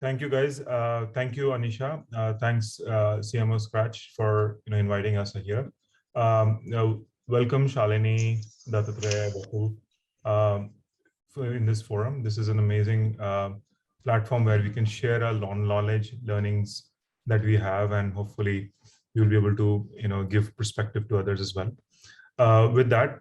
Thank you, guys. Thank you, Anisha. Thanks, CMO Scratch, for inviting us here. Welcome, Shalini, Dattatreya, Bakul, in this forum. This is an amazing platform where we can share our knowledge, learnings that we have, and hopefully you'll be able to give perspective to others as well. With that,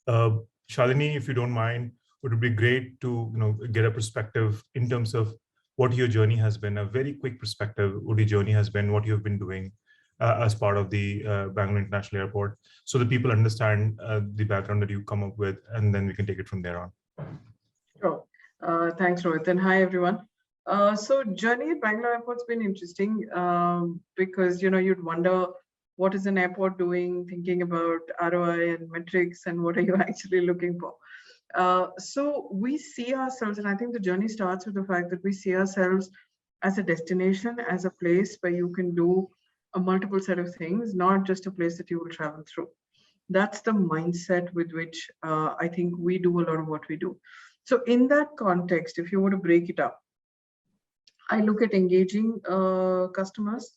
Shalini, if you don't mind, it would be great to get a perspective in terms of what your journey has been, a very quick perspective, what your journey has been, what you've been doing as part of the Bangalore International Airport, so that people understand the background that you come up with, and then we can take it from there on. Sure. Thanks, Rohit, and hi, everyone. So journey at Bangalore Airport's been interesting because, you'd wonder, what is an airport doing, thinking about ROI and metrics, and what are you actually looking for? So we see ourselves, and I think the journey starts with the fact that we see ourselves as a destination, as a place where you can do a multiple set of things, not just a place that you will travel through. That's the mindset with which I think we do a lot of what we do. So in that context, if you were to break it up, I look at engaging customers.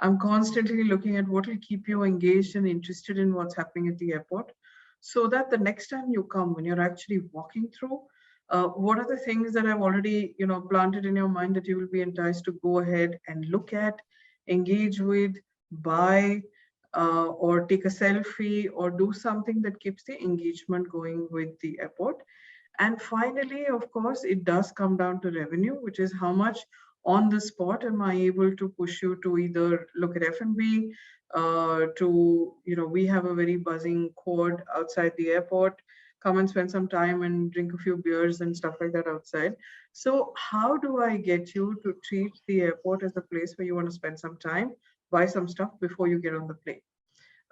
I'm constantly looking at what will keep you engaged and interested in what's happening at the airport, so that the next time you come, when you're actually walking through, what are the things that I've already planted in your mind that you will be enticed to go ahead and look at, engage with, buy, or take a selfie, or do something that keeps the engagement going with the airport. And finally, of course, it does come down to revenue, which is how much on the spot am I able to push you to either look at F&B, we have a very buzzing quad outside the airport, come and spend some time and drink a few beers and stuff like that outside. So how do I get you to treat the airport as a place where you want to spend some time, buy some stuff before you get on the plane?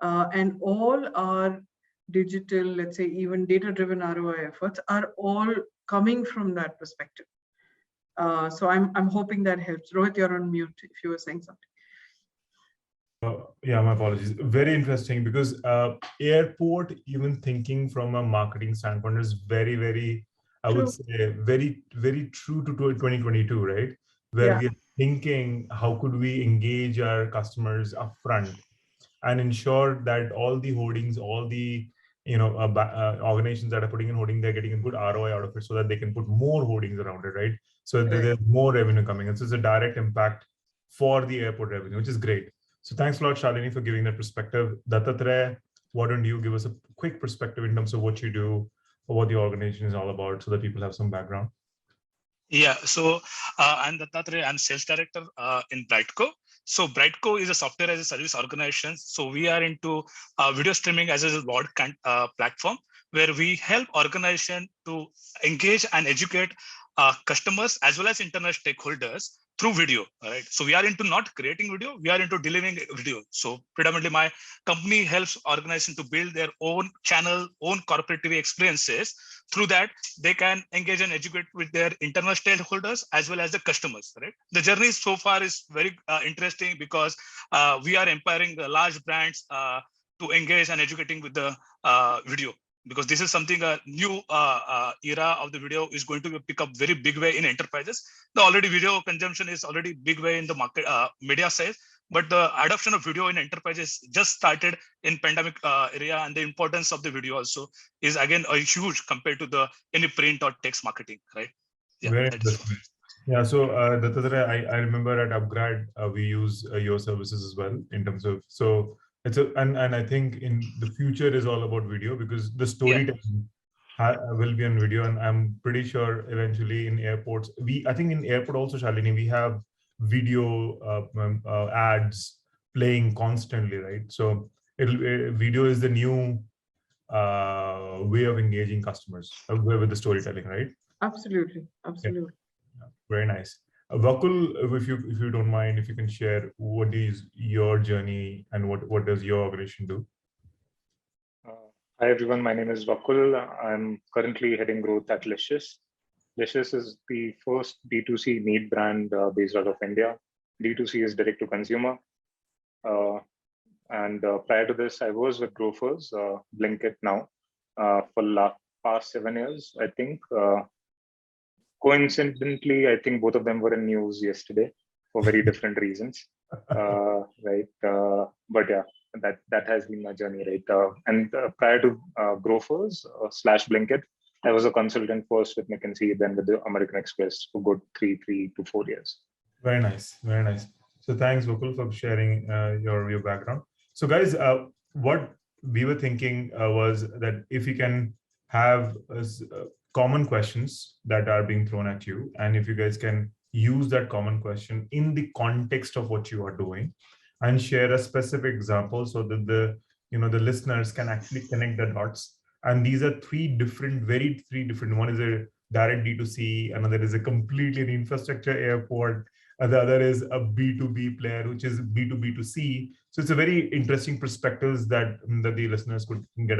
And all our digital, let's say even data-driven ROI efforts are all coming from that perspective. So I'm hoping that helps. Rohit, you're on mute if you were saying something. Yeah, my apologies. Very interesting, because airport, even thinking from a marketing standpoint, is very, very, I would say, very, very true to 2022, right? Where we are thinking, how could we engage our customers upfront and ensure that all the hoardings, all the organizations that are putting in hoarding, they're getting a good ROI out of it, so that they can put more hoardings around it, right? So there's more revenue coming in. So it's a direct impact for the airport revenue, which is great. So thanks a lot, Shalini, for giving that perspective. Dattatreya, why don't you give us a quick perspective in terms of what you do or what the organization is all about, so that people have some background? Yeah, so I'm Dattatreya. I'm sales director in Brightco. So Brightco is a software as a service organization. So we are into video streaming as a broad platform, where we help organization to engage and educate customers as well as internal stakeholders through video, right? So we are into not creating video, we are into delivering video. So predominantly my company helps organizations to build their own channel, own corporate TV experiences. Through that, they can engage and educate with their internal stakeholders as well as the customers, right? The journey so far is very interesting, because we are empowering the large brands to engage and educating with the video. Because this is something a new era of the video is going to pick up very big way in enterprises. The already video consumption is already big way in the market media side, but the adoption of video in enterprises just started in pandemic area, and the importance of the video also is again a huge compared to the any print or text marketing, right? Yeah, very interesting. Yeah, so Dattatreya, I remember at Upgrad we use your services as well in terms of it's and I think in the future is all about video, because the storytelling will be on video, and I'm pretty sure eventually in airports I think in airport also, Shalini, we have video ads playing constantly, right? So video is the new way of engaging customers with the storytelling, right? Absolutely. Yeah, very nice. Vakul, if you don't mind, if you can share what is your journey and what does your organization do? Hi everyone, my name is Vakul. I'm currently heading growth at Licious. Licious is the first D2C meat brand based out of India. D2C is direct to consumer. And prior to this, I was with Grofers, Blinkit now, for the past 7 years, I think. Coincidentally, I think both of them were in news yesterday for very different reasons. Right. But yeah, that has been my journey, right? And prior to Grofers / Blinkit, I was a consultant first with McKinsey, then with the American Express for good 3 to 4 years. Very nice, very nice. So thanks, Vakul, for sharing your background. So guys, what we were thinking was that if you can have common questions that are being thrown at you, and if you guys can use that common question in the context of what you are doing, and share a specific example so that the listeners can actually connect the dots. And these are three different. One is a direct D2C, another is a completely an infrastructure airport, and the other is a B2B player, which is B2B2C. So it's a very interesting perspectives that the listeners could get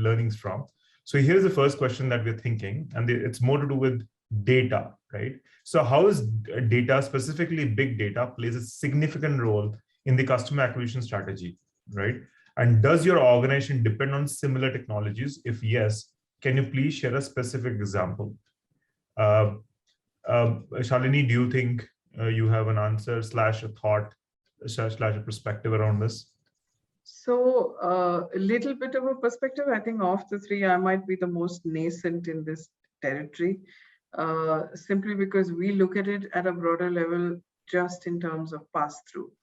learnings from. So here's the first question that we're thinking, and it's more to do with data, right? So how is data, specifically big data, plays a significant role in the customer acquisition strategy, right? And does your organization depend on similar technologies? If yes, can you please share a specific example? Shalini, do you think you have an answer / a thought / a perspective around this? So a little bit of a perspective. I think of the three, I might be the most nascent in this territory, simply because we look at it at a broader level just in terms of pass-through.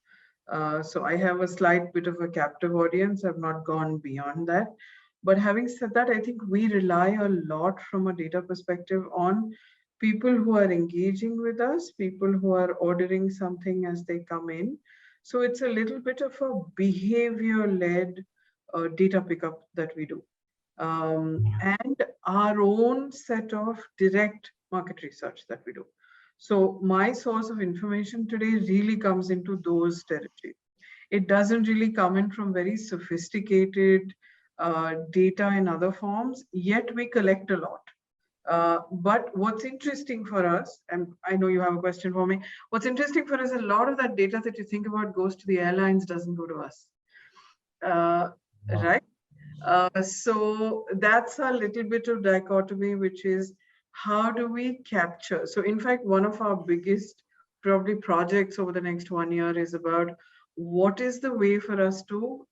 So I have a slight bit of a captive audience. I've not gone beyond that. But having said that, I think we rely a lot from a data perspective on people who are engaging with us, people who are ordering something as they come in. So it's a little bit of a behavior-led data pickup that we do. And our own set of direct market research that we do. So my source of information today really comes into those territories. It doesn't really come in from very sophisticated data in other forms, yet we collect a lot. But what's interesting for us, and I know you have a question for me, what's interesting for us, a lot of that data that you think about goes to the airlines, doesn't go to us, right? So that's a little bit of dichotomy, which is how do we capture? So in fact, one of our biggest probably projects over the next 1 year is about what is the way for us to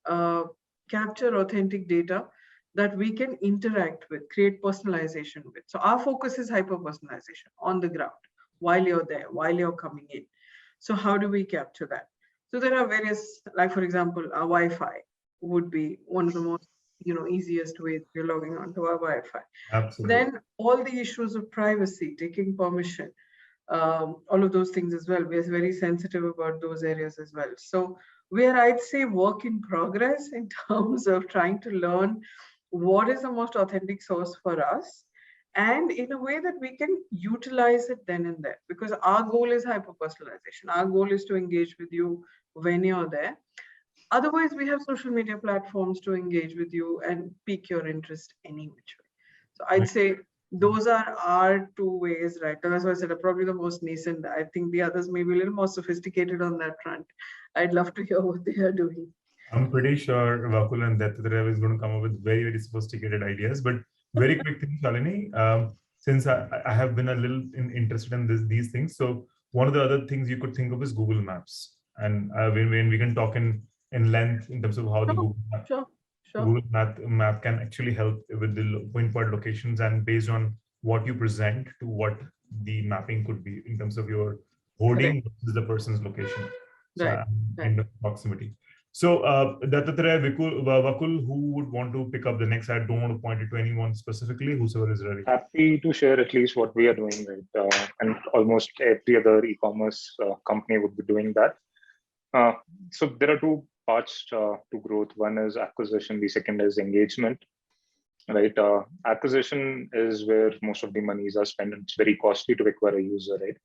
capture authentic data that we can interact with, create personalization with. So our focus is hyper-personalization on the ground while you're there, while you're coming in. So how do we capture that? So there are various, like for example, our Wi-Fi would be one of the most easiest ways you're logging onto our Wi-Fi. Absolutely. Then all the issues of privacy, taking permission, all of those things as well. We're very sensitive about those areas as well. So we're, I'd say, work in progress in terms of trying to learn what is the most authentic source for us, and in a way that we can utilize it then and there, because our goal is hyper-personalization. Our goal is to engage with you when you're there. Otherwise, we have social media platforms to engage with you and pique your interest any which way. So I'd say those are our two ways, right? That's why I said probably the most nascent. I think the others may be a little more sophisticated on that front. I'd love to hear what they are doing. I'm pretty sure Vakul and Derive is going to come up with very, very sophisticated ideas. But very quick thing, Shalini, since I have been a little interested in these things. So one of the other things you could think of is Google Maps. And when we can talk in length in terms of how the Google map can actually help with the pinpoint locations, and based on what you present to what the mapping could be in terms of your hoarding versus the person's location. So in proximity. So Vakul, who would want to pick up the next? I don't want to point it to anyone specifically, whosoever is ready. Happy to share at least what we are doing, right? And almost every other e-commerce company would be doing that. So there are two parts to growth. One is acquisition, the second is engagement, right? Acquisition is where most of the monies are spent, and it's very costly to acquire a user, right?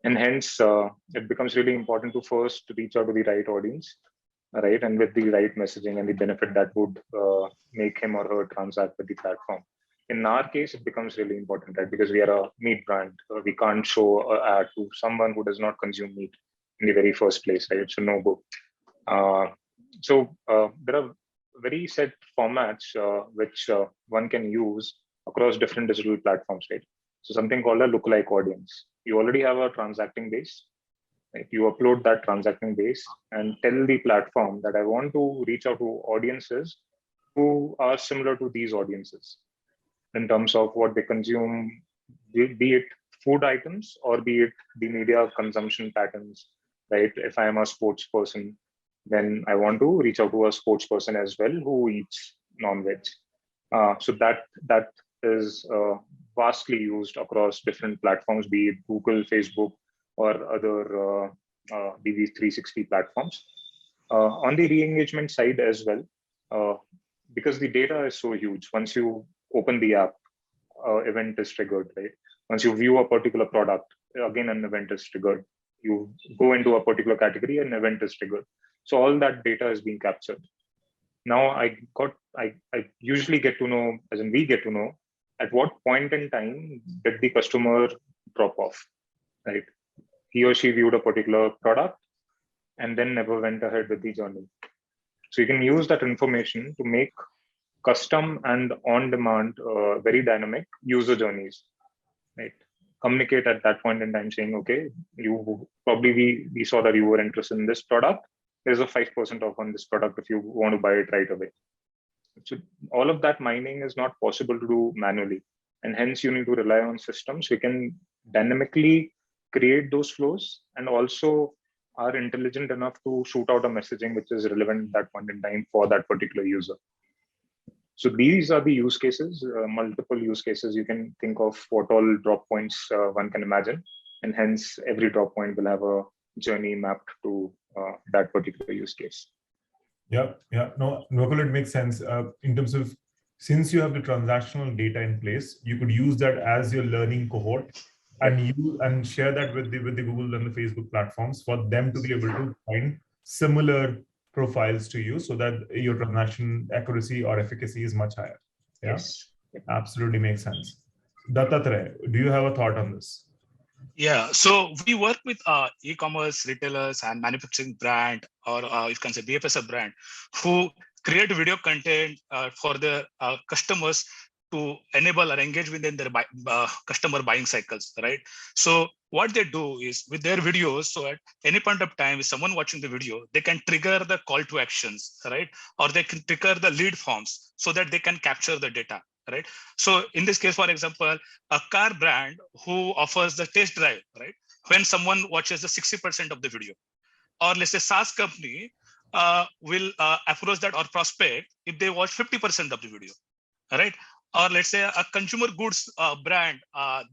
And hence, it becomes really important to first reach out to the right audience, right? And with the right messaging and the benefit that would make him or her transact with the platform. In our case, it becomes really important, right? Because we are a meat brand. We can't show an ad to someone who does not consume meat in the very first place, right? It's a no-go. So there are very set formats which one can use across different digital platforms, right? So something called a lookalike audience. You already have a transacting base. Right? You upload that transacting base and tell the platform that I want to reach out to audiences who are similar to these audiences in terms of what they consume, be it food items or be it the media consumption patterns, right? If I am a sports person, then I want to reach out to a sports person as well who eats non-veg. So that is vastly used across different platforms, be it Google, Facebook, or other DV360 platforms. On the re-engagement side as well, because the data is so huge, once you open the app, event is triggered, right? Once you view a particular product, again, an event is triggered. You go into a particular category, an event is triggered. So all that data is being captured. Now I usually get to know, as in we get to know, at what point in time did the customer drop off, right? He or she viewed a particular product and then never went ahead with the journey. So you can use that information to make custom and on-demand, very dynamic user journeys, right? Communicate at that point in time saying, okay, we saw that you were interested in this product. There's a 5% off on this product if you want to buy it right away. So all of that mining is not possible to do manually. And hence you need to rely on systems. We can dynamically create those flows and also are intelligent enough to shoot out a messaging which is relevant at that point in time for that particular user. So these are the use cases, multiple use cases. You can think of what all drop points one can imagine. And hence every drop point will have a journey mapped to that particular use case. Yeah. No, it makes sense. In terms of, since you have the transactional data in place, you could use that as your learning cohort and share that with the Google and the Facebook platforms for them to be able to find similar profiles to you so that your transaction accuracy or efficacy is much higher. Yeah? Yes. Absolutely makes sense. Dattatreya, do you have a thought on this? Yeah, so we work with e-commerce retailers and manufacturing brand, or you can say BFSI brand, who create video content for their customers to enable or engage within their customer buying cycles, right? So what they do is with their videos, so at any point of time, if someone watching the video, they can trigger the call to actions, right? Or they can trigger the lead forms so that they can capture the data, right? So in this case, for example, a car brand who offers the test drive, right? When someone watches the 60% of the video, or let's say SaaS company will approach that or prospect if they watch 50% of the video, right? Or let's say a consumer goods brand,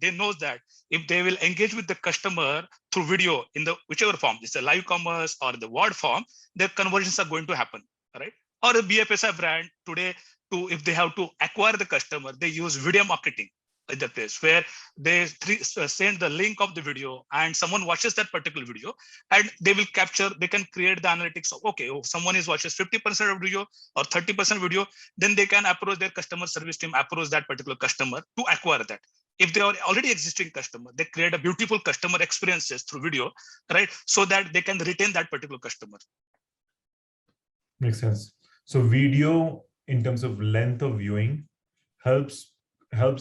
they know that if they will engage with the customer through video in the whichever form, it's a live commerce or the word form, their conversions are going to happen, right? Or a BFSI brand today, if they have to acquire the customer, they use video marketing in the place where they send the link of the video and someone watches that particular video and they will capture, they can create the analytics of, okay, if someone is watches 50% of video or 30% video, then they can approach their customer service team, approach that particular customer to acquire that. If they are already existing customer, they create a beautiful customer experiences through video, right? So that they can retain that particular customer. Makes sense. So video in terms of length of viewing helps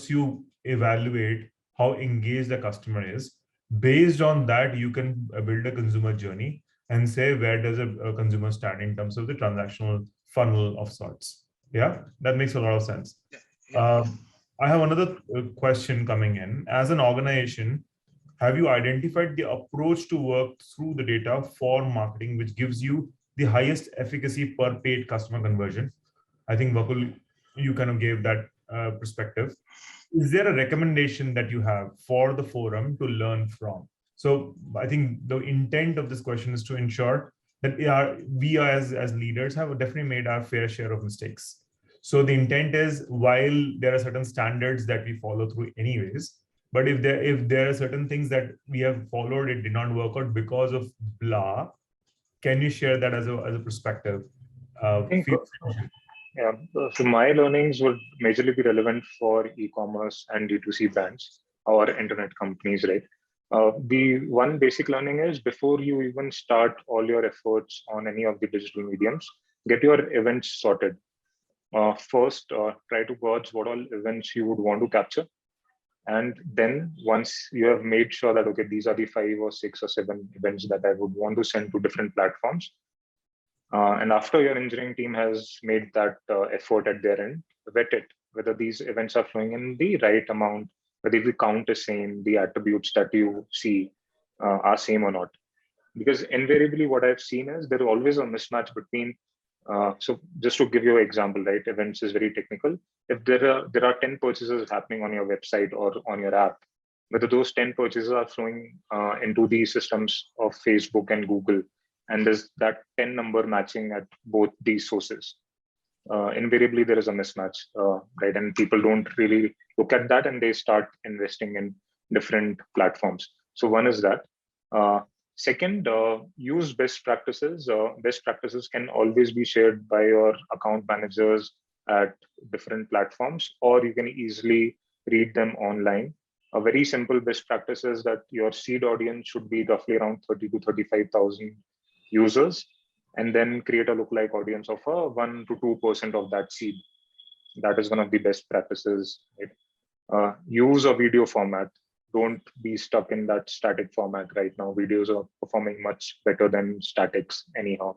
you evaluate how engaged the customer is. Based on that, you can build a consumer journey and say where does a consumer stand in terms of the transactional funnel of sorts. Yeah, that makes a lot of sense. I have another question coming in. As an organization, have you identified the approach to work through the data for marketing which gives you the highest efficacy per paid customer conversion? I think Vakul, you kind of gave that perspective. Is there a recommendation that you have for the forum to learn from? So I think the intent of this question is to ensure that we as leaders have definitely made our fair share of mistakes. So the intent is, while there are certain standards that we follow through anyways, but if there are certain things that we have followed, it did not work out because of blah, can you share that as a perspective? Yeah, so my learnings would majorly be relevant for e-commerce and D2C brands or internet companies, right? The one basic learning is, before you even start all your efforts on any of the digital mediums, get your events sorted. First, try to gauge what all events you would want to capture. And then once you have made sure that, okay, these are the 5 or 6 or 7 events that I would want to send to different platforms. And after your engineering team has made that effort at their end, vet it, whether these events are flowing in the right amount, whether the count is same, the attributes that you see are same or not. Because invariably what I've seen is there is always a mismatch between, so just to give you an example, right, events is very technical. If there are 10 purchases happening on your website or on your app, whether those 10 purchases are flowing into the systems of Facebook and Google, and there's that 10 number matching at both these sources, invariably there is a mismatch, right? And people don't really look at that, and they start investing in different platforms. So one is that. Second, use best practices. Best practices can always be shared by your account managers at different platforms, or you can easily read them online. A very simple best practice is that your seed audience should be roughly around 30 to 35,000 users, and then create a lookalike audience of 1 to 2% of that seed. That is one of the best practices. Right? Use a video format. Don't be stuck in that static format right now. Videos are performing much better than statics anyhow.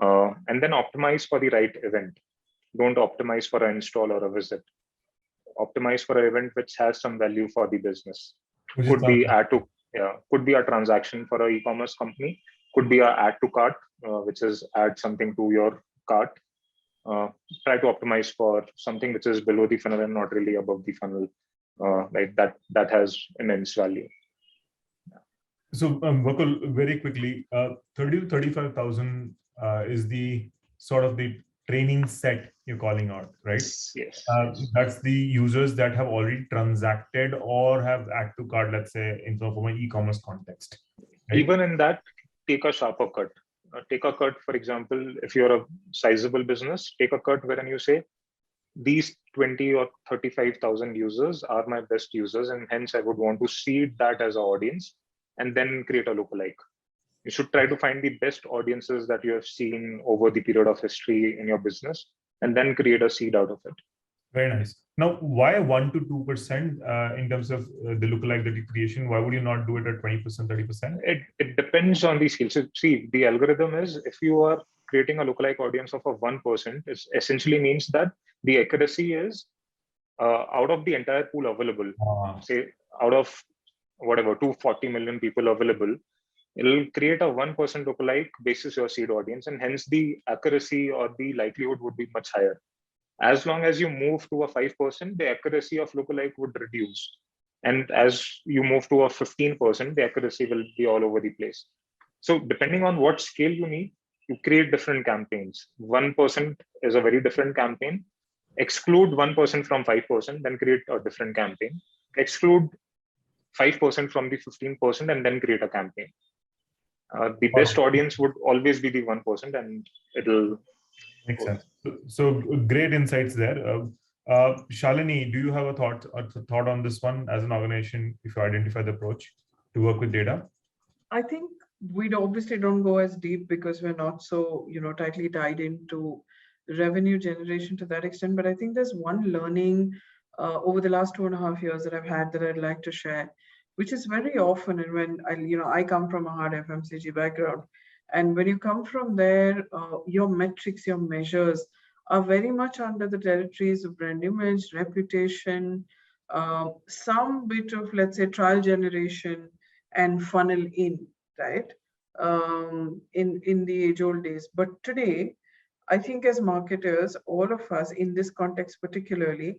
And then optimize for the right event. Don't optimize for an install or a visit. Optimize for an event which has some value for the business. Could be could be a transaction for an e-commerce company. Could be an add to cart, which is add something to your cart. Try to optimize for something which is below the funnel and not really above the funnel. Like that has immense value. So Vakul, very quickly, 30 to 35,000 is the sort of the training set you're calling out, right? Yes. That's the users that have already transacted or have add to cart, let's say, in from an e-commerce context. Right? Even in that, take a sharper cut. Take a cut, for example, if you're a sizable business, take a cut wherein you say, these 20 or 35,000 users are my best users, and hence I would want to seed that as an audience and then create a lookalike. You should try to find the best audiences that you have seen over the period of history in your business and then create a seed out of it. Very nice. Now, why 1 to 2% in terms of the lookalike that you creation? Why would you not do it at 20%, 30%? It depends on the skills. So, see, the algorithm is if you are creating a lookalike audience of a 1%, it essentially means that the accuracy is out of the entire pool available, say out of whatever 240 million people available, it'll create a 1% lookalike basis your seed audience, and hence the accuracy or the likelihood would be much higher. As long as you move to a 5%, the accuracy of lookalike would reduce. And as you move to a 15%, the accuracy will be all over the place. So depending on what scale you need, you create different campaigns. 1% is a very different campaign. Exclude 1% from 5%, then create a different campaign. Exclude 5% from the 15%, and then create a campaign. The best audience would always be the 1%, and it'll make sense. So great insights there. Shalini, do you have a thought on this one as an organization if you identify the approach to work with data? I think we obviously don't go as deep because we're not so tightly tied into revenue generation to that extent. But I think there's one learning over the last 2.5 years that I've had that I'd like to share, which is very often, and when I come from a hard FMCG background, and when you come from there, your metrics, your measures are very much under the territories of brand image, reputation, some bit of, let's say, trial generation and funnel in, right? In the age-old days. But today, I think as marketers, all of us in this context particularly,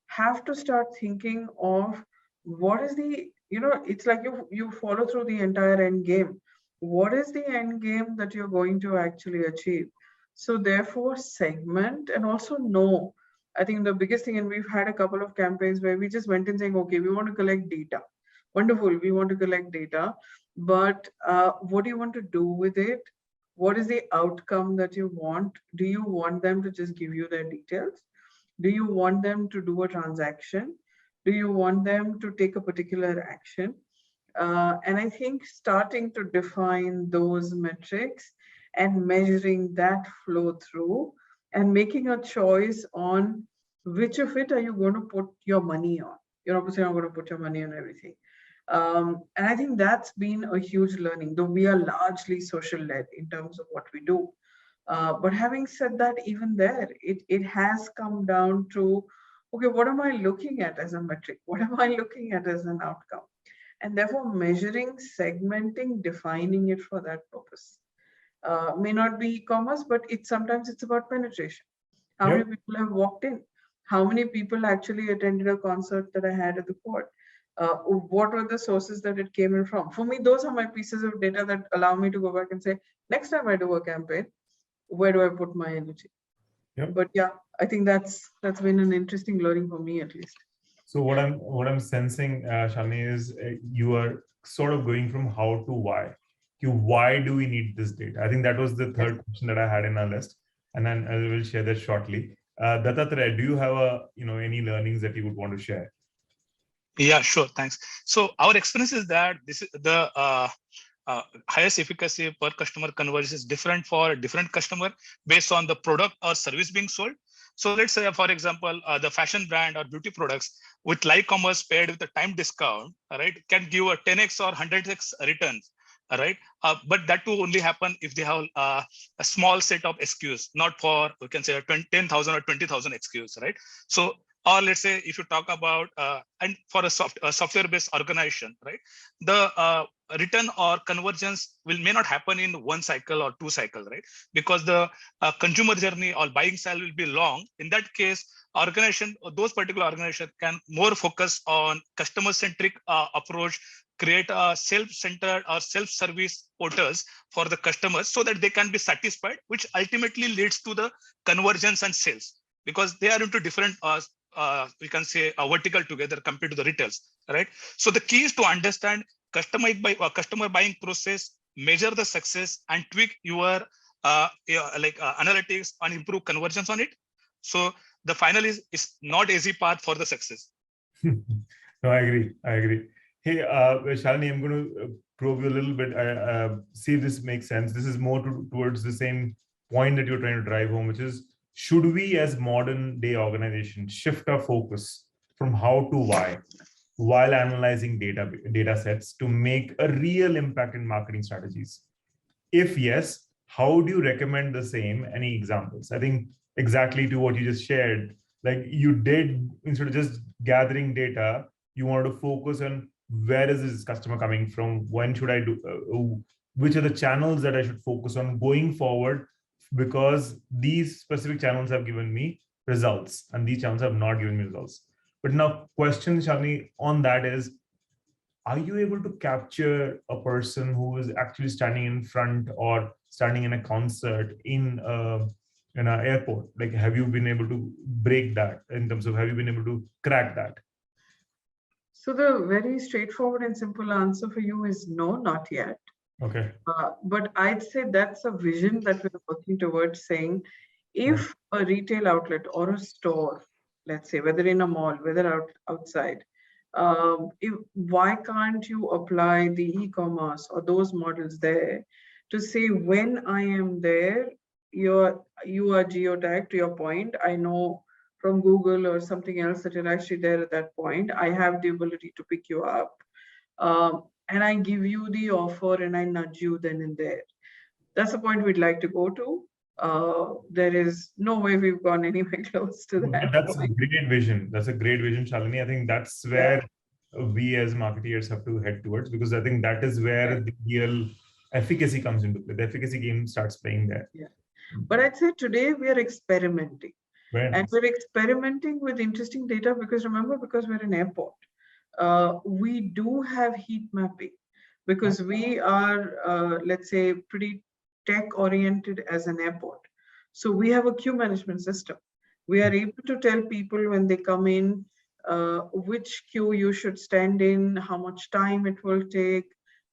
have to start thinking of what is the, it's like you follow through the entire end game. What is the end game that you're going to actually achieve? So therefore segment and also know. I think the biggest thing, and we've had a couple of campaigns where we just went in saying, okay, we want to collect data. Wonderful, we want to collect data, but what do you want to do with it? What is the outcome that you want? Do you want them to just give you their details? Do you want them to do a transaction? Do you want them to take a particular action? And I think starting to define those metrics and measuring that flow through and making a choice on which of it are you going to put your money on. you're obviously not going to put your money on everything. And I think that's been a huge learning, though we are largely social led in terms of what we do. But having said that, even there, it has come down to, okay, what am I looking at as a metric? What am I looking at as an outcome? And therefore measuring, segmenting, defining it for that purpose. May not be e-commerce, but sometimes it's about penetration. How many people have walked in? How many people actually attended a concert that I had at the port? What were the sources that it came in from? For me, those are my pieces of data that allow me to go back and say, next time I do a campaign, where do I put my energy? But yeah, I think that's been an interesting learning for me, at least. So what I'm sensing, Shalini, is you are sort of going from how to why. Why do we need this data? I think that was the third question that I had in our list, and then I will share that shortly. Dattatreya, do you have any learnings that you would want to share? Yeah, sure. Thanks. So our experience is that this is the highest efficacy per customer conversion is different for different customer based on the product or service being sold. So let's say, for example, the fashion brand or beauty products with live commerce paired with a time discount, right, can give a 10x or 100x returns, right? But that too only happen if they have a small set of SKUs, not for, we can say 10,000 or 20,000 SKUs, right? So, or let's say if you talk about, and for a software-based organization, right, the return or convergence may not happen in one cycle or two cycles, right? Because the consumer journey or buying cycle will be long. In that case, organization, or those particular organizations can more focus on customer-centric approach, create a self-centered or self-service portals for the customers so that they can be satisfied, which ultimately leads to the convergence and sales, because they are into different we can say vertical together compared to the retails, right? So the key is to understand customer buying process, measure the success, and tweak your analytics and improve conversions on it. So the final is not easy path for the success. No, I agree. Hey, Shalini, I'm going to probe you a little bit. See if this makes sense. This is more towards the same point that you're trying to drive home, which is, should we as modern day organizations shift our focus from how to why while analyzing data sets to make a real impact in marketing strategies? If yes, how do you recommend the same? Any examples? I think exactly to what you just shared, like you did, instead of just gathering data, you wanted to focus on where is this customer coming from? When should I do, which are the channels that I should focus on going forward? Because these specific channels have given me results and these channels have not given me results. But now question, Shalini, on that is, are you able to capture a person who is actually standing in front or standing in a concert in an airport? Like, have you been able to break that in terms of, have you been able to crack that? So the very straightforward and simple answer for you is no, not yet. Okay. But I'd say that's a vision that we're working towards, saying if a retail outlet or a store, let's say, whether in a mall, whether outside, why can't you apply the e-commerce or those models there to say, when I am there, you are geotagged, to your point. I know from Google or something else that you're actually there at that point. I have the ability to pick you up. And I give you the offer and I nudge you then and there. That's the point we'd like to go to. There is no way we've gone anywhere close to that. That's a great vision. That's a great vision, Shalini. I think that's where we as marketeers have to head towards, because I think that is where the real efficacy comes into play. The efficacy game starts playing there. Yeah. But I'd say today we are experimenting. And we're experimenting with interesting data because we're an airport. We do have heat mapping because we are, let's say, pretty tech oriented as an airport. So we have a queue management system. We are able to tell people when they come in, which queue you should stand in, how much time it will take,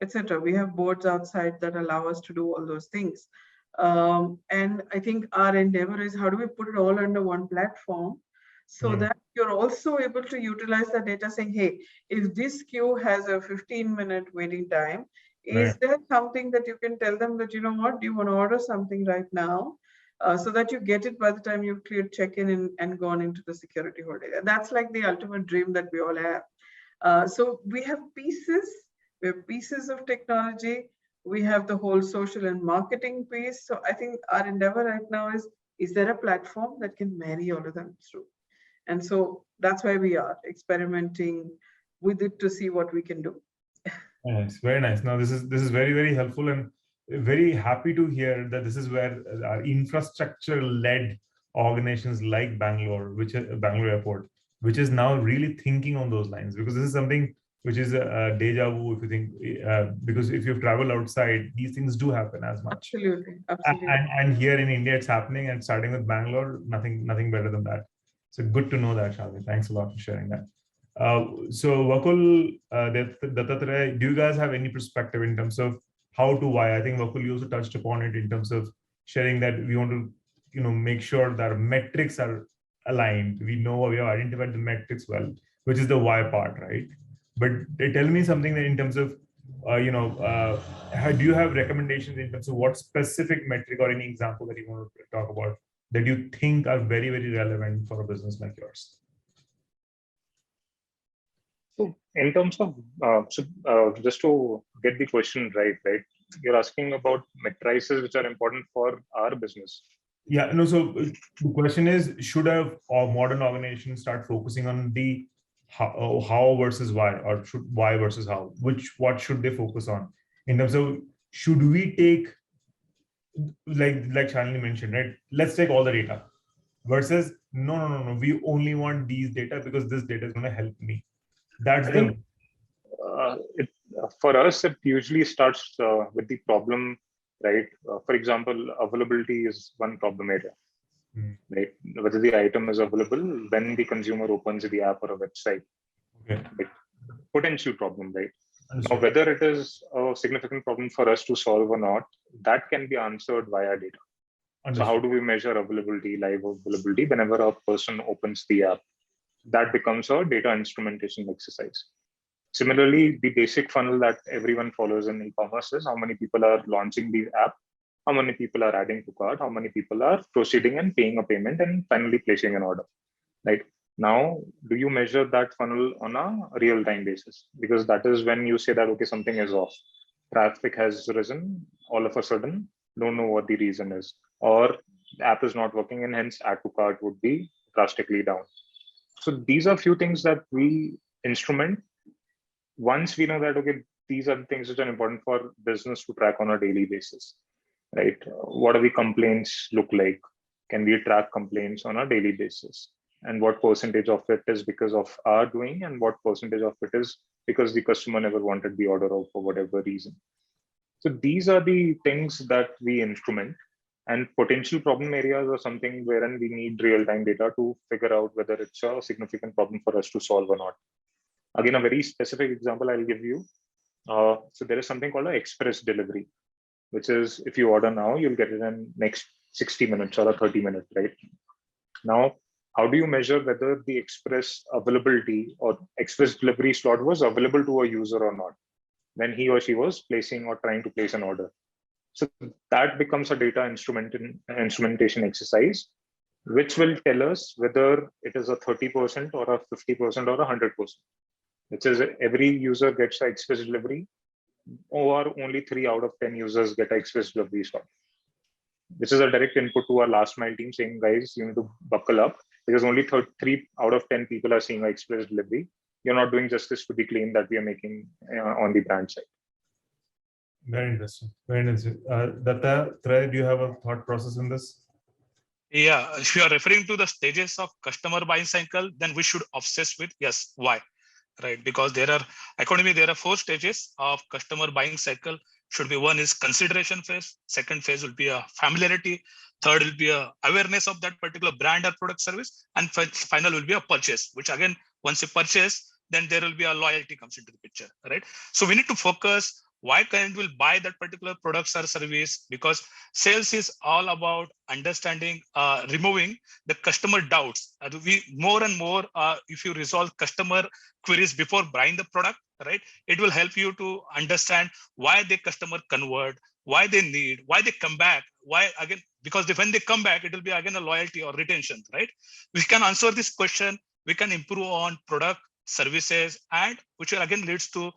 etc. We have boards outside that allow us to do all those things. And I think our endeavor is, how do we put it all under one platform so that you're also able to utilize the data, saying, hey, if this queue has a 15-minute waiting time, is there something that you can tell them that, you know what, do you want to order something right now? so that you get it by the time you've cleared check-in and gone into the security holiday. That's like the ultimate dream that we all have. So we have pieces of technology. We have the whole social and marketing piece. So I think our endeavor right now is there a platform that can marry all of them through? And so that's why we are experimenting with it to see what we can do. Nice, very nice. Now this is very, very helpful, and very happy to hear that this is where our infrastructure-led organizations like Bangalore Airport, which is now really thinking on those lines, because this is something which is a deja vu if you think, because if you've traveled outside, these things do happen as much. Absolutely. And here in India, it's happening, and starting with Bangalore, nothing better than that. So good to know that, Shalini. Thanks a lot for sharing that. So Vakul, Dattatreya, do you guys have any perspective in terms of how to why? I think Vakul, you also touched upon it in terms of sharing that we want to, make sure that our metrics are aligned. We know we have identified the metrics well, which is the why part, right? But tell me something that in terms of, do you have recommendations in terms of what specific metric or any example that you want to talk about that you think are very, very relevant for a business like yours? So in terms of, just to get the question right, you're asking about matrices which are important for our business. Yeah, no, so the question is, should a modern organization start focusing on the how versus why, or should why versus how? What should they focus on? In terms of, should we take, like Shalini mentioned, right? Let's take all the data versus no, we only want these data because this data is going to help me. That's for us, it usually starts with the problem, right? For example, availability is one problem area, right? Whether the item is available when the consumer opens the app or a website. Okay. Right? Potential problem, right? Now, whether it is a significant problem for us to solve or not, that can be answered via data. So how do we measure availability, live availability, whenever a person opens the app? That becomes a data instrumentation exercise. Similarly, the basic funnel that everyone follows in e-commerce is how many people are launching the app, how many people are adding to cart, how many people are proceeding and paying a payment and finally placing an order. Right? Now, do you measure that funnel on a real-time basis? Because that is when you say that, okay, something is off. Traffic has risen all of a sudden, don't know what the reason is. Or the app is not working and hence add to cart would be drastically down. So these are few things that we instrument. Once we know that, okay, these are the things which are important for business to track on a daily basis, right? What do the complaints look like? Can we track complaints on a daily basis? And what percentage of it is because of our doing and what percentage of it is because the customer never wanted the order out for whatever reason. So these are the things that we instrument, and potential problem areas are something wherein we need real-time data to figure out whether it's a significant problem for us to solve or not. Again, a very specific example I'll give you. So there is something called an express delivery, which is if you order now, you'll get it in next 60 minutes or 30 minutes, right? Now, how do you measure whether the express availability or express delivery slot was available to a user or not when he or she was placing or trying to place an order? So that becomes a data instrumentation exercise, which will tell us whether it is a 30% or a 50% or a 100%, which is every user gets an express delivery or only 3 out of 10 users get an express delivery slot. This is a direct input to our last mile team saying, guys, you need to buckle up because only 3 out of 10 people are seeing an express delivery. You're not doing justice to the claim that we are making on the brand side. Very interesting. Very interesting. Dattatreya, do you have a thought process in this? Yeah, if you are referring to the stages of customer buying cycle, then we should obsess with why, right? Because according to me, there are 4 stages of customer buying cycle. Should be one is consideration phase. Second phase will be a familiarity. Third will be a awareness of that particular brand or product service. And final will be a purchase, which again, once you purchase, then there will be a loyalty comes into the picture, right? So we need to focus why client will buy that particular products or service, because sales is all about understanding, removing the customer doubts. We more and more, if you resolve customer queries before buying the product, right, it will help you to understand why the customer convert, why they need, why they come back, why again, because when they come back, it will be again a loyalty or retention, right? We can answer this question, we can improve on product, services, and which will again leads to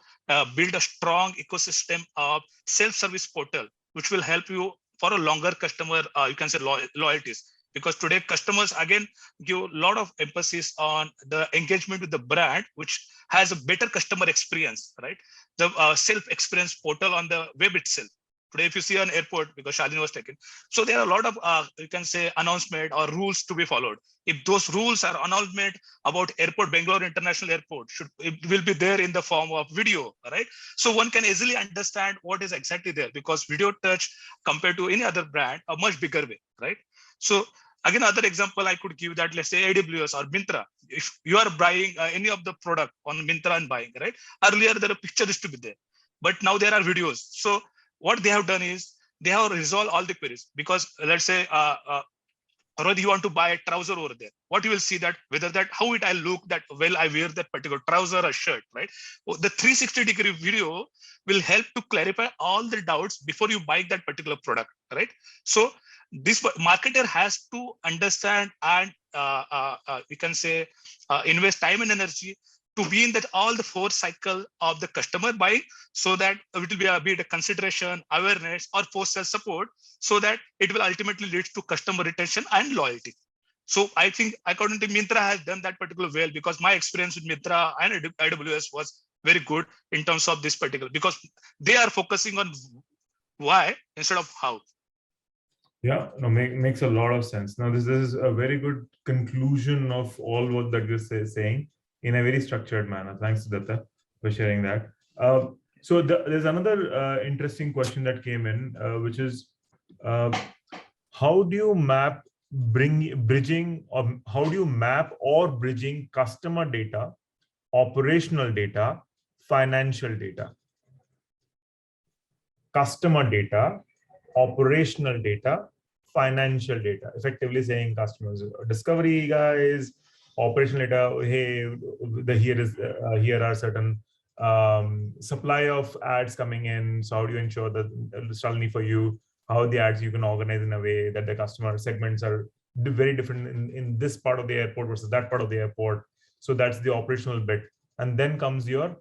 build a strong ecosystem of self-service portal, which will help you for a longer customer, you can say loyalties. Because today customers again give a lot of emphasis on the engagement with the brand, which has a better customer experience, right? The self-experience portal on the web itself. Today, if you see an airport, because Shalini was taken, so there are a lot of, you can say, announcement or rules to be followed. If those rules are announcement about airport, Bangalore International Airport, it will be there in the form of video, right? So one can easily understand what is exactly there, because video touch compared to any other brand, a much bigger way, right? So again, another example I could give that, let's say AWS or Myntra. If you are buying any of the product on Myntra and buying, right? Earlier, there a picture used to be there, but now there are videos. So what they have done is they have resolved all the queries, because let's say, Rohit, you want to buy a trouser over there. What you will see that whether that how it I look that well I wear that particular trouser or shirt, right? The 360-degree video will help to clarify all the doubts before you buy that particular product, right? So this marketer has to understand and we can say invest time and energy to be in that all the 4 cycle of the customer buying, so that it will be a consideration, awareness, or post-sale support, so that it will ultimately lead to customer retention and loyalty. So I think according to Myntra has done that particular well, because my experience with Myntra and AWS was very good in terms of this particular, because they are focusing on why instead of how. Yeah, no, makes a lot of sense. Now, this is a very good conclusion of all what that you're saying in a very structured manner. Thanks, Datta, for sharing that. So there's another interesting question that came in, which is, how do you map bridging customer data, operational data, financial data? Customer data, operational data, financial data. Effectively saying customers, discovery guys, operational data. Hey, here are certain supply of ads coming in. So how do you ensure that suddenly for you, how the ads you can organize in a way that the customer segments are very different in this part of the airport versus that part of the airport. So that's the operational bit. And then comes your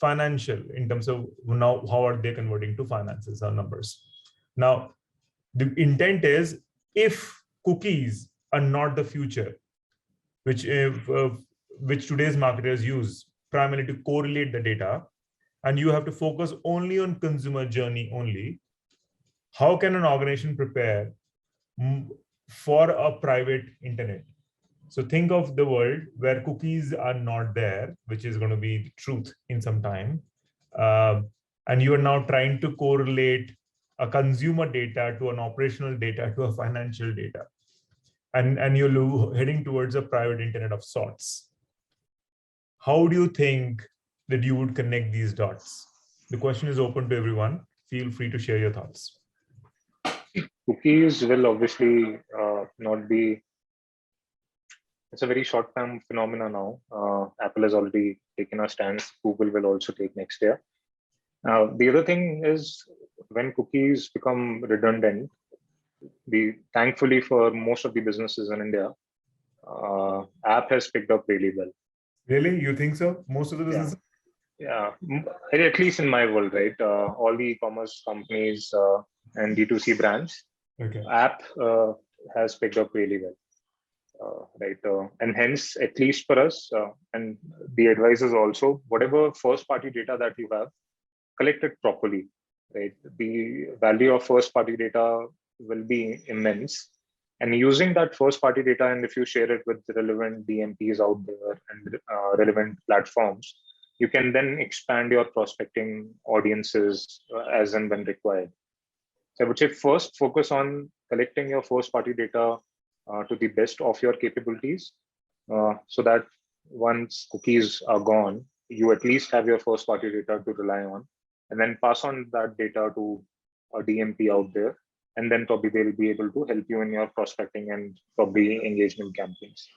financial, in terms of now how are they converting to finances or numbers. Now, the intent is, if cookies are not the future, which today's marketers use primarily to correlate the data, and you have to focus only on consumer journey only, how can an organization prepare for a private internet? So think of the world where cookies are not there, which is going to be the truth in some time. And you are now trying to correlate a consumer data to an operational data to a financial data. And you're heading towards a private internet of sorts. How do you think that you would connect these dots? The question is open to everyone. Feel free to share your thoughts. Cookies will obviously not be, it's a very short-term phenomena now. Apple has already taken a stance. Google will also take next year. The other thing is, when cookies become redundant, thankfully for most of the businesses in India, app has picked up really well. Really? You think so? Most of the businesses? Yeah, at least in my world, right? All the e-commerce companies and D2C brands, okay. App has picked up really well. Right, and hence, at least for us, and the advisors also, whatever first-party data that you have, collect it properly. Right, the value of first-party data will be immense, and using that first-party data, and if you share it with relevant DMPs out there and relevant platforms, you can then expand your prospecting audiences as and when required. So I would say first focus on collecting your first-party data to the best of your capabilities, so that once cookies are gone, you at least have your first-party data to rely on, and then pass on that data to a DMP out there, and then probably they'll be able to help you in your prospecting and probably engagement campaigns.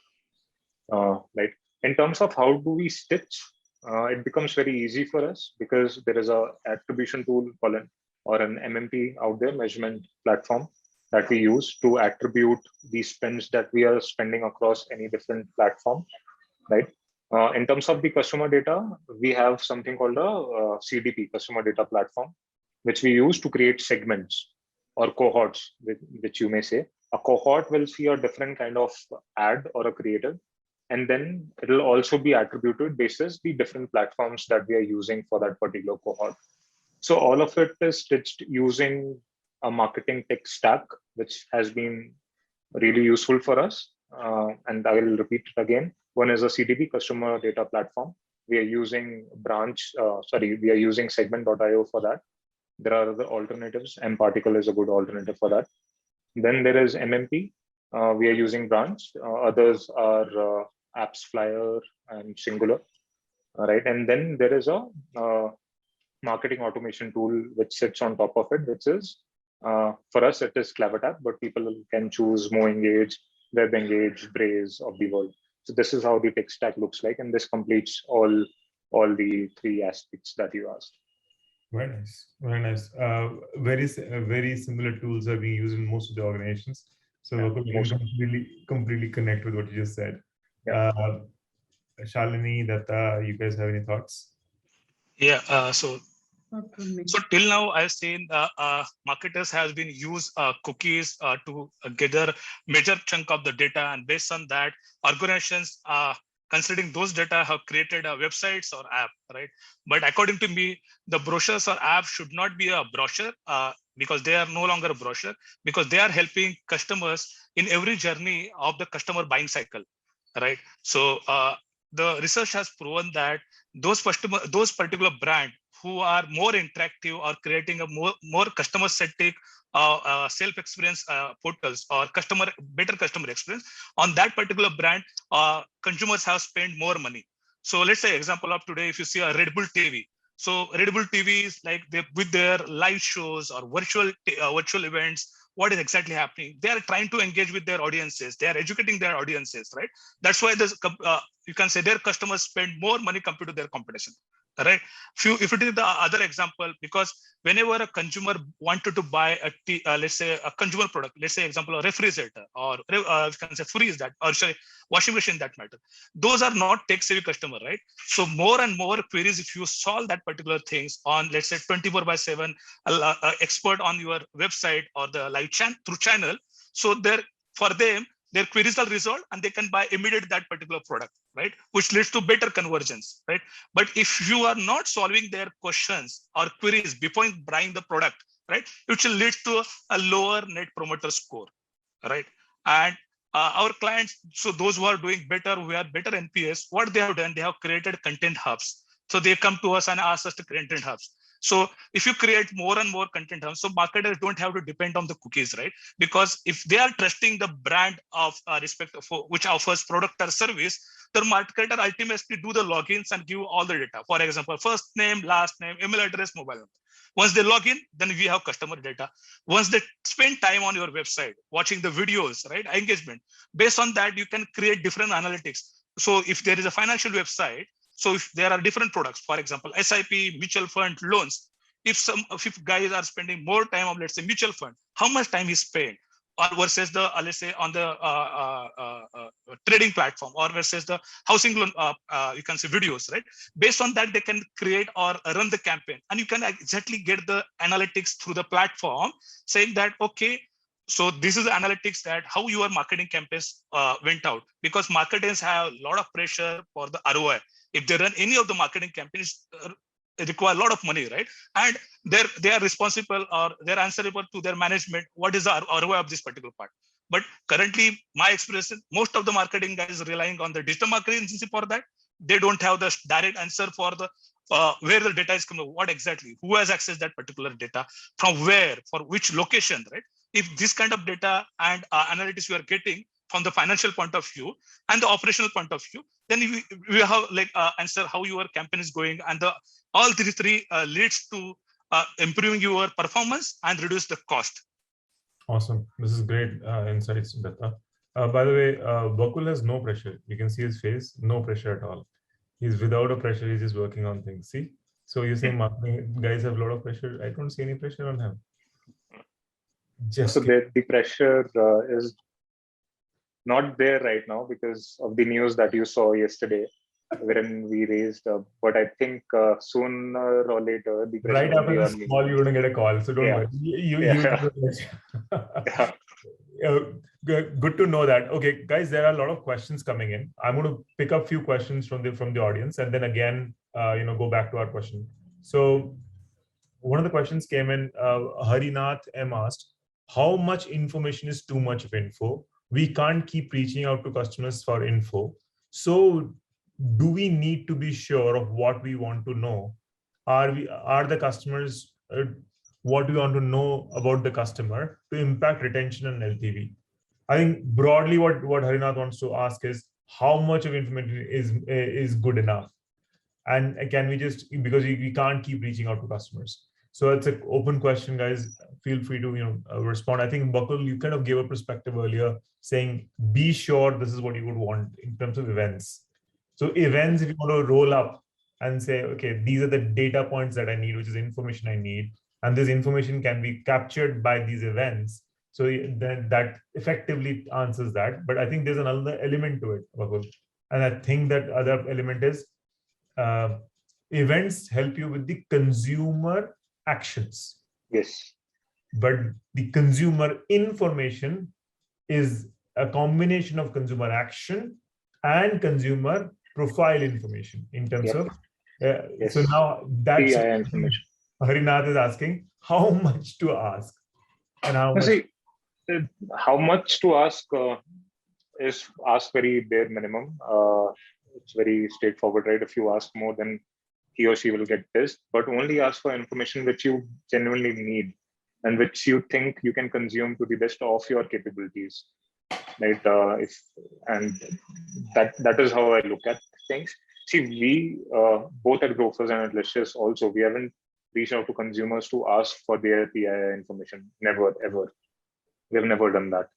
Right. In terms of how do we stitch, it becomes very easy for us because there is a attribution tool called or an MMP out there, measurement platform, that we use to attribute the spends that we are spending across any different platform, right? In terms of the customer data, we have something called a CDP, customer data platform, which we use to create segments or cohorts, which you may say. A cohort will see a different kind of ad or a creative, and then it'll also be attributed basis the different platforms that we are using for that particular cohort. So all of it is stitched using a marketing tech stack, which has been really useful for us. And I will repeat it again. One is a CDP, customer data platform. We are using we are using segment.io for that. There are other alternatives. mParticle is a good alternative for that. Then there is MMP. We are using Branch. Others are Apps Flyer and Singular. Right. And then there is a marketing automation tool which sits on top of it, which is for us, it is CleverTap, but people can choose MoEngage, WebEngage, Braze of the world. So this is how the tech stack looks like, and this completes all the three aspects that you asked. Very nice, very nice. Very similar tools are being used in most of the organizations. So yeah, we can completely connect with what you just said. Yeah. Shalini, Datta, you guys have any thoughts? Yeah. So till now, I've seen marketers has been used cookies to gather major chunk of the data, and based on that, organizations considering those data have created websites or app, right? But according to me, the brochures or app should not be a brochure because they are no longer a brochure, because they are helping customers in every journey of the customer buying cycle, right? So the research has proven that those particular brand who are more interactive or creating a more customer-centric self-experience portals or better customer experience on that particular brand, consumers have spent more money. So let's say example of today, if you see a Red Bull TV. So Red Bull TV is like with their live shows or virtual events, what is exactly happening? They are trying to engage with their audiences. They are educating their audiences, right? That's why you can say their customers spend more money compared to their competition, right? If you take the other example, because whenever a consumer wanted to buy let's say a consumer product, let's say example, a refrigerator or you can say fridge that, or sorry, washing machine that matter, those are not tech savvy customer, right? So more and more queries, if you solve that particular things on, let's say 24/7 expert on your website or the live chat through channel, so for them their queries are resolved and they can buy immediately that particular product, right? Which leads to better conversions, right? But if you are not solving their questions or queries before buying the product, right, it will lead to a lower net promoter score, right? And our clients, so those who are doing better, who have better NPS, what they have done, they have created content hubs. So they come to us and ask us to create content hubs. So if you create more and more content hubs, so marketers don't have to depend on the cookies, right? Because if they are trusting the brand of respect for which offers product or service, the marketer ultimately do the logins and give all the data. For example, first name, last name, email address, mobile number. Once they log in, then we have customer data. Once they spend time on your website, watching the videos, right, engagement, based on that, you can create different analytics. So if there is a financial website, so if there are different products, for example, SIP, mutual fund, loans, if guys are spending more time on, let's say, mutual fund, how much time he spent, or versus the, let's say, on the trading platform, or versus the housing loan, you can say videos, right? Based on that, they can create or run the campaign. And you can exactly get the analytics through the platform saying that, okay, so this is the analytics that how your marketing campaigns went out, because marketers have a lot of pressure for the ROI. If they run any of the marketing campaigns, require a lot of money, right? And they are responsible or they're answerable to their management. What is the ROI of this particular part? But currently, my experience, most of the marketing guys is relying on the digital marketing agency for that. They don't have the direct answer for the where the data is coming, what exactly, who has accessed that particular data, from where, for which location, right? If this kind of data and analytics you are getting from the financial point of view and the operational point of view, then we have like answer how your campaign is going, and all these three leads to improving your performance and reduce the cost. Awesome. This is great insights, Datta. By the way, Vakul has no pressure. You can see his face, no pressure at all. He's without a pressure. He's just working on things. See? So you're saying marketing guys have a lot of pressure? I don't see any pressure on him. So the pressure is not there right now because of the news that you saw yesterday, wherein we raised. But I think sooner or later, the pressure right will after be this on me. call, you're going to get a call. So don't Yeah. worry. Yeah. Good to know that. Okay, guys, there are a lot of questions coming in. I'm going to pick up a few questions from the audience, and then again, go back to our question. So one of the questions came in. Harinath M asked, "How much information is too much of info? We can't keep reaching out to customers for info. So, do we need to be sure of what we want to know? Are the customers what we want to know about the customer to impact retention and LTV?" I think broadly what Harinath wants to ask is how much of information is good enough, and can we just, because we can't keep reaching out to customers. So it's an open question, guys. Feel free to respond. I think Bakul, you kind of gave a perspective earlier, saying be sure this is what you would want in terms of events. So events, if you want to roll up and say, okay, these are the data points that I need, which is information I need, and this information can be captured by these events. So then that effectively answers that. But I think there's another element to it, Bakul. And I think that other element is events help you with the consumer actions. Yes. But the consumer information is a combination of consumer action and consumer profile information in terms of. Yes. So now that's PI information. Harinath is asking how much to ask and how much. See, how much to ask is ask very bare minimum. It's very straightforward, right? If you ask more, then he or she will get pissed, but only ask for information which you genuinely need and which you think you can consume to the best of your capabilities, right? That is how I look at things. See, we both at Grofers and at Licious also, we haven't reached out to consumers to ask for their PII information. Never, ever. We have never done that.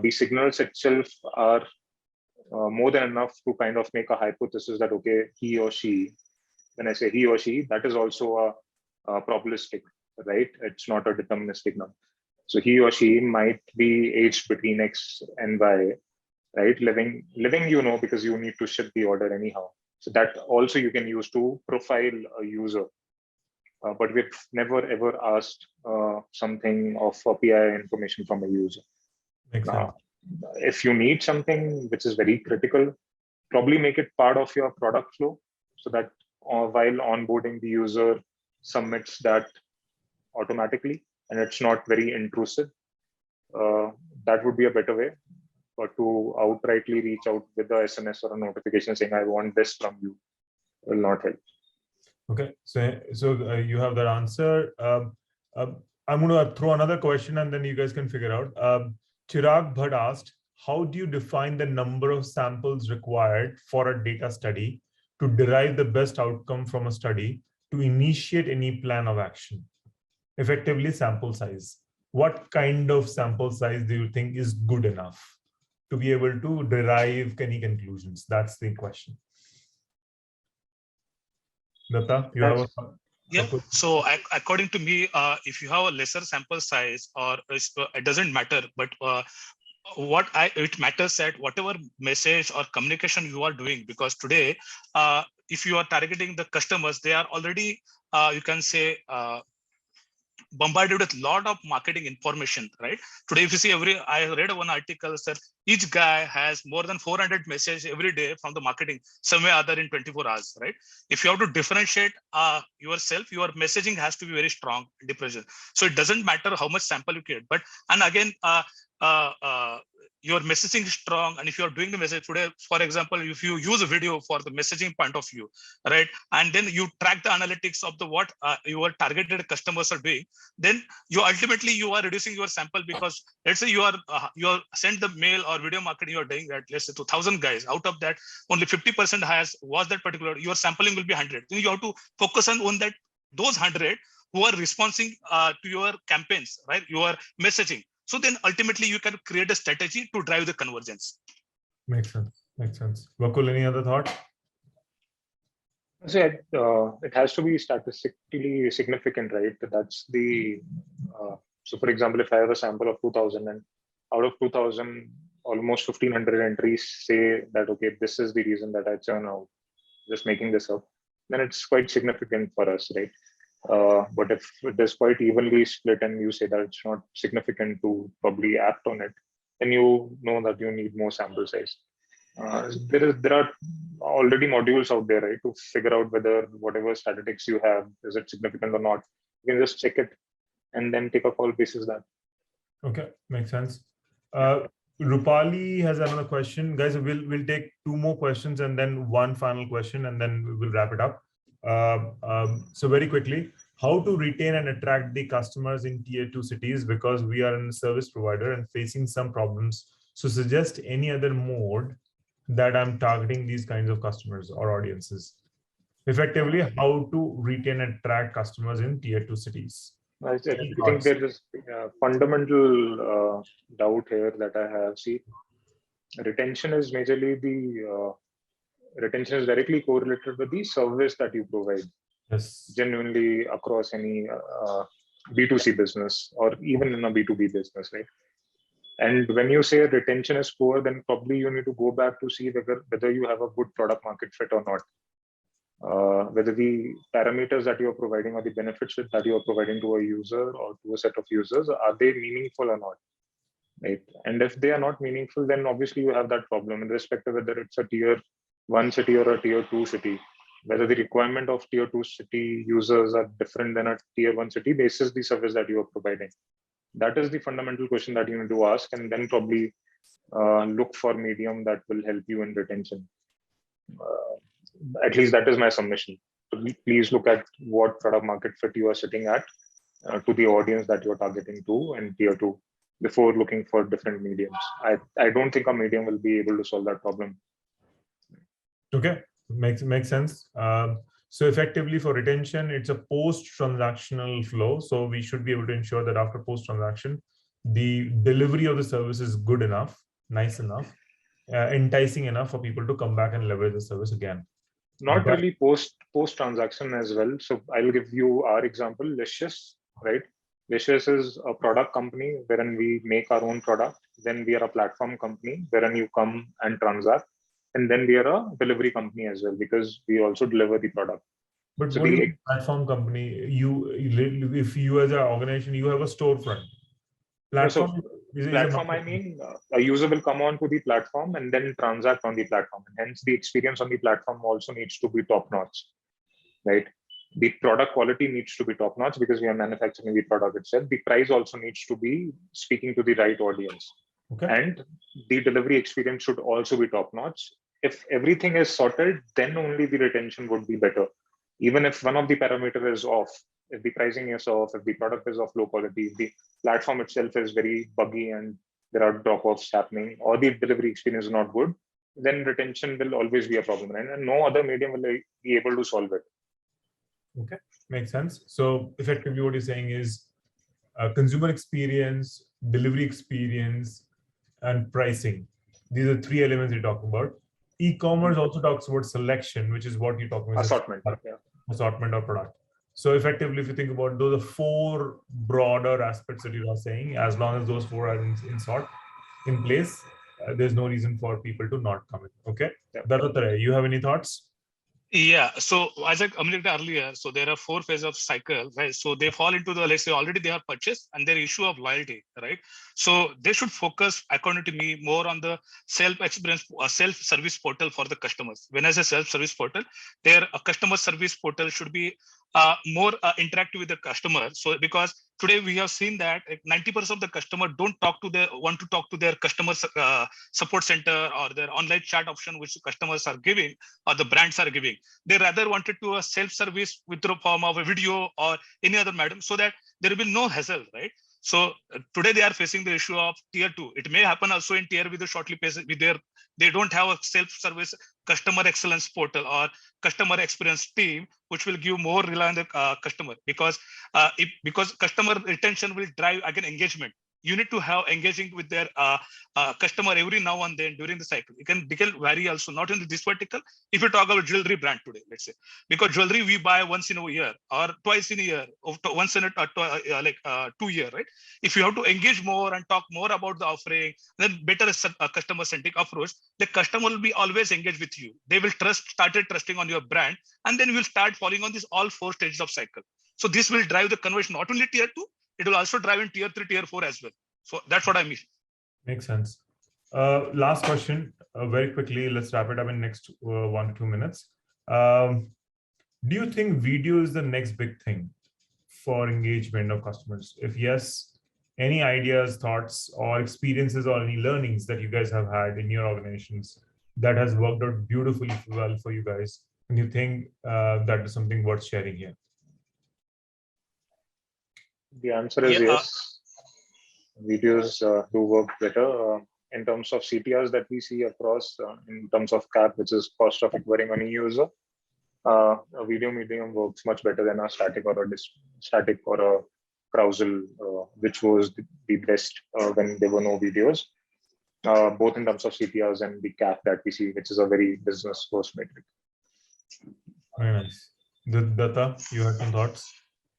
The signals itself are more than enough to kind of make a hypothesis that, okay, he or she, when I say he or she, that is also a probabilistic, right? It's not a deterministic number. So he or she might be aged between X and Y, right? Living, because you need to ship the order anyhow. So that also you can use to profile a user. But we've never ever asked something of PI information from a user. Now, if you need something which is very critical, probably make it part of your product flow so that while onboarding, the user submits that automatically and it's not very intrusive. That would be a better way. But to outrightly reach out with the SMS or a notification saying, I want this from you, will not help. Okay, so you have that answer. I'm going to throw another question and then you guys can figure out. Chirag Bhatt asked, how do you define the number of samples required for a data study to derive the best outcome from a study to initiate any plan of action? Effectively, sample size. What kind of sample size do you think is good enough to be able to derive any conclusions? That's the question. Datta, you have a... Yeah. So according to me, if you have a lesser sample size, or it doesn't matter, but it matters at whatever message or communication you are doing, because today, if you are targeting the customers, they are already, you can say, bombarded with a lot of marketing information, right? Today, if you see I read one article that each guy has more than 400 messages every day from the marketing, somewhere other in 24 hours, right? If you have to differentiate yourself, your messaging has to be very strong, differential. So it doesn't matter how much sample you create, but, and again, your messaging is strong. And if you're doing the message today, for example, if you use a video for the messaging point of view, right? And then you track the analytics of the what your targeted customers are doing, then you ultimately you are reducing your sample, because let's say you are send the mail or video marketing you are doing at, let's say, 2,000 guys. Out of that, only 50% has was that particular, your sampling will be 100. Then you have to focus on that, those 100 who are responding to your campaigns, right? Your messaging. So then ultimately you can create a strategy to drive the convergence. Makes sense. Makes sense. Vakul, any other thought? So it has to be statistically significant, right? That's the so for example, if I have a sample of 2000 and out of 2000, almost 1500 entries say that, okay, this is the reason that I churn out, just making this up, then it's quite significant for us, right? But if it is quite evenly split and you say that it's not significant to probably act on it, then you know that you need more sample size. There are already modules out there, right, to figure out whether whatever statistics you have, is it significant or not. You can just check it and then take a call basis that. Okay, makes sense. Rupali has another question. Guys, we'll take two more questions and then one final question, and then we will wrap it up. So very quickly, how to retain and attract the customers in tier 2 cities, because we are a service provider and facing some problems. So suggest any other mode that I'm targeting these kinds of customers or audiences. Effectively, how to retain and attract customers in tier 2 cities. I think there is a fundamental doubt here that I have. See, retention is majorly retention is directly correlated with the service that you provide. Yes. Genuinely across any B2C business or even in a B2B business, right? And when you say retention is poor, then probably you need to go back to see whether you have a good product market fit or not. Whether the parameters that you are providing or the benefits that you are providing to a user or to a set of users, are they meaningful or not? Right. And if they are not meaningful, then obviously you have that problem in respect of whether it's a tier 1 city or a tier 2 city, whether the requirement of tier 2 city users are different than a tier 1 city basis the service that you are providing. That is the fundamental question that you need to ask, and then probably look for medium that will help you in retention. At least that is my submission. So please look at what product market fit you are sitting at to the audience that you're targeting to in tier 2 before looking for different mediums. I don't think a medium will be able to solve that problem. Okay, makes sense. So effectively for retention, it's a post-transactional flow. So we should be able to ensure that after post-transaction, the delivery of the service is good enough, nice enough, enticing enough for people to come back and leverage the service again. Not really post-transaction as well. So I'll give you our example, Licious, right? Licious is a product company wherein we make our own product. Then we are a platform company wherein you come and transact. And then we are a delivery company as well, because we also deliver the product. But so what is a platform company? If you as an organization, you have a storefront. Platform, platform, I mean, a user will come on to the platform and then transact on the platform. And hence the experience on the platform also needs to be top-notch, right? The product quality needs to be top-notch because we are manufacturing the product itself. The price also needs to be speaking to the right audience. Okay. And the delivery experience should also be top-notch. If everything is sorted, then only the retention would be better. Even if one of the parameters is off, if the pricing is off, if the product is of low quality, if the platform itself is very buggy and there are drop-offs happening, or the delivery experience is not good, then retention will always be a problem, right? And no other medium will be able to solve it. Okay, makes sense. So effectively what you're saying is consumer experience, delivery experience, and pricing. These are three elements you're talking about. E-commerce also talks about selection, which is what you're talking about. Assortment. Assortment or product. So effectively, if you think about those are four broader aspects that you are saying, as long as those four are in place, there's no reason for people to not come in. Okay. Dattatre, you have any thoughts? Yeah, so as I communicated earlier, so there are 4 phases of cycle, right? So they fall into the, let's say already they have purchased and their issue of loyalty, right? So they should focus, according to me, more on the self-experience, self-service portal for the customers. When I say self-service portal, their customer service portal should be more interactive with the customer. So because today we have seen that 90% of the customer want to talk to their customer support center or their online chat option, which customers are giving or the brands are giving. They rather wanted to a self-service with the form of a video or any other medium, so that there will be no hassle, right? So today they are facing the issue of tier 2. It may happen also in tier with the shortly paced with they don't have a self-service customer excellence portal or customer experience team, which will give more rely on the customer, because customer retention will drive again engagement. you need to have engaging with their customer every now and then during the cycle. It can vary also, not only this vertical. If you talk about jewelry brand today, let's say, because jewelry we buy once in a year or twice in a year, or once in a 2 year, right? If you have to engage more and talk more about the offering, then better a customer-centric approach, the customer will be always engaged with you. They will started trusting on your brand, and then will start following on these all 4 stages of cycle. So this will drive the conversion, not only tier 2, it will also drive in tier 3, tier 4 as well. So that's what I mean. Makes sense. Last question, very quickly. Let's wrap it up in next 1 to 2 minutes. Do you think video is the next big thing for engagement of customers? If yes, any ideas, thoughts, or experiences, or any learnings that you guys have had in your organizations that has worked out beautifully well for you guys, and you think that is something worth sharing here? The answer is yes. Videos do work better in terms of CTRs that we see across, in terms of CAC, which is cost of acquiring a new user. A video medium works much better than a static or a carousel, which was the best when there were no videos, both in terms of CTRs and the CAC that we see, which is a very business first metric. Very nice. Datta, you had some thoughts?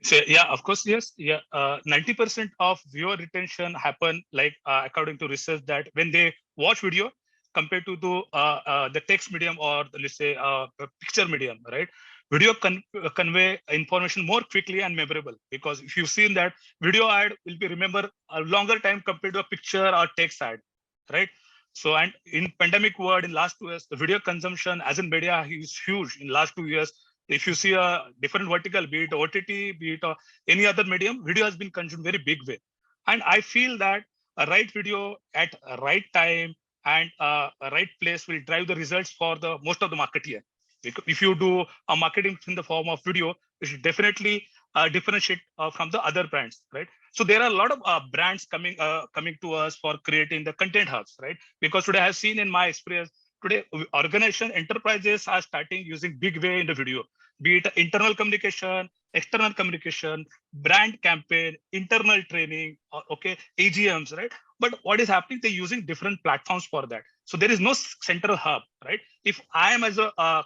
So yeah, of course, yes. Yeah, 90% of viewer retention happen according to research that when they watch video compared to the text medium or let's say picture medium, right? Video convey information more quickly and memorable, because if you've seen that video ad will be remember a longer time compared to a picture or text ad, right? So, and in pandemic world, in last 2 years, the video consumption as in media is huge in last 2 years. If you see a different vertical, be it OTT, be it any other medium, video has been consumed very big way. And I feel that a right video at a right time and a right place will drive the results for the most of the marketeer. If you do a marketing in the form of video, it should definitely differentiate from the other brands, right? So there are a lot of brands coming to us for creating the content hubs, right? Because today I've seen in my experience, today organization enterprises are starting using big way in the video, be it internal communication, external communication, brand campaign, internal training, okay, AGMs, right? But what is happening, they're using different platforms for that. So there is no central hub, right? If I am as a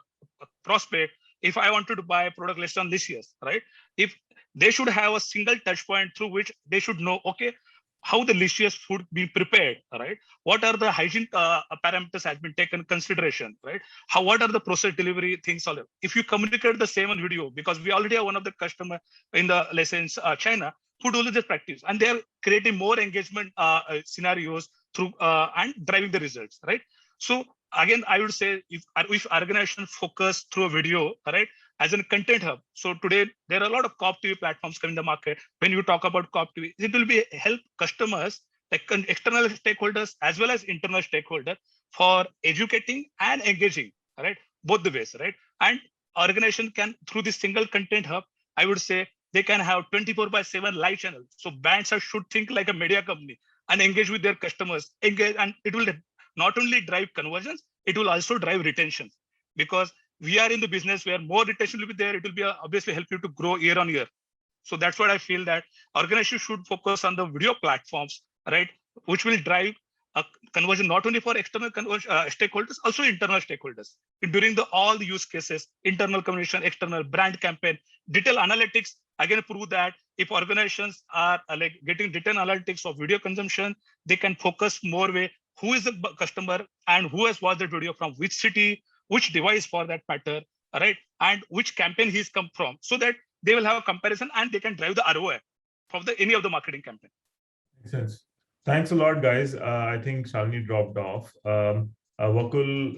prospect, if I wanted to buy a product less on this year's, right? If they should have a single touch point through which they should know, okay, how the delicious food be prepared, right? What are the hygiene parameters has been taken consideration, right? What are the process delivery things? If you communicate the same on video, because we already have one of the customer in the lessons China who do this practice, and they are creating more engagement scenarios through and driving the results, right? So again, I would say if organization focus through a video, right, as a content hub. So today there are a lot of COP TV platforms coming in the market. When you talk about COP TV, it will be help customers, like external stakeholders as well as internal stakeholders, for educating and engaging, right? Both the ways, right? And organization can, through this single content hub, I would say they can have 24/7 live channel. So brands should think like a media company and engage with their customers, engage, and it will not only drive conversions, it will also drive retention, because we are in the business where more retention will be there. It will be obviously help you to grow year on year. So that's what I feel, that organizations should focus on the video platforms, right, which will drive a conversion not only for external stakeholders, also internal stakeholders. During all the use cases, internal communication, external brand campaign, detailed analytics, again prove that if organizations are getting detailed analytics of video consumption, they can focus more way who is the customer and who has watched the video from which city, which device for that matter, right? And which campaign he's come from, so that they will have a comparison and they can drive the ROI from any of the marketing campaign. Makes sense. Thanks a lot, guys. I think Shalini dropped off. Vakul,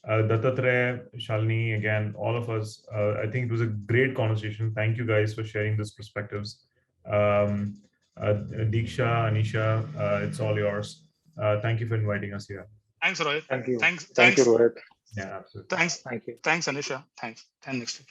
Dattatreya, Shalini, again, all of us, I think it was a great conversation. Thank you guys for sharing these perspectives. Diksha, Anisha, it's all yours. Thank you for inviting us here. Thanks, Rohit. Thank you. Thanks, Thank you, Rohit. Yeah, absolutely. Thanks. Thank you. Thanks, Anisha. Thanks. Thanks.